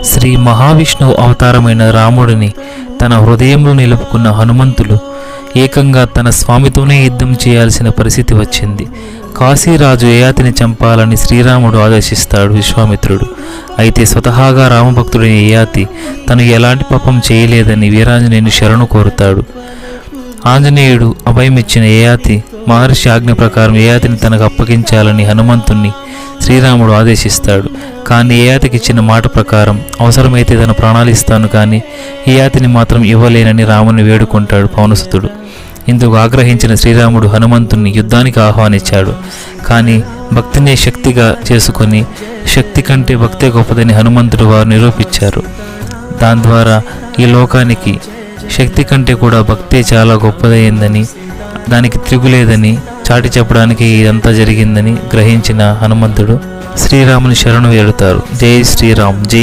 శ్రీ మహావిష్ణువు అవతారమైన రాముడిని తన హృదయంలో నిలుపుకున్న హనుమంతులు ఏకంగా తన స్వామితోనే యుద్ధం చేయాల్సిన పరిస్థితి వచ్చింది. కాశీరాజు యయాతిని చంపాలని శ్రీరాముడు ఆదేశిస్తాడు విశ్వామిత్రుడు. అయితే స్వతహాగా రామభక్తుడైన యయాతి తను ఎలాంటి పాపం చేయలేదని వీరాంజనేయుని శరణు కోరుతాడు. ఆంజనేయుడు అభయమిచ్చిన యయాతి మహర్షి ఆజ్ఞ ప్రకారం యయాతిని తనకు అప్పగించాలని హనుమంతుణ్ణి శ్రీరాముడు ఆదేశిస్తాడు. కానీ యయాతికి ఇచ్చిన మాట ప్రకారం అవసరమైతే తన ప్రాణాలు ఇస్తాను కానీ యయాతిని మాత్రం ఇవ్వలేనని రాముని వేడుకుంటాడు పవనసుతుడు. ఇందుకు ఆగ్రహించిన శ్రీరాముడు హనుమంతుణ్ణి యుద్ధానికి ఆహ్వానించాడు. కానీ భక్తినే శక్తిగా చేసుకొని శక్తి కంటే భక్తే గొప్పదని హనుమంతుడు వారు నిరూపించారు. దాని ద్వారా ఈ లోకానికి శక్తి కంటే కూడా భక్తే చాలా గొప్పదైందని, దానికి తిరుగులేదని చాటి చెప్పడానికి ఇదంతా జరిగిందని గ్రహించిన హనుమంతుడు శ్రీరాముని శరణు వేడుతారు. జై శ్రీరామ్, జై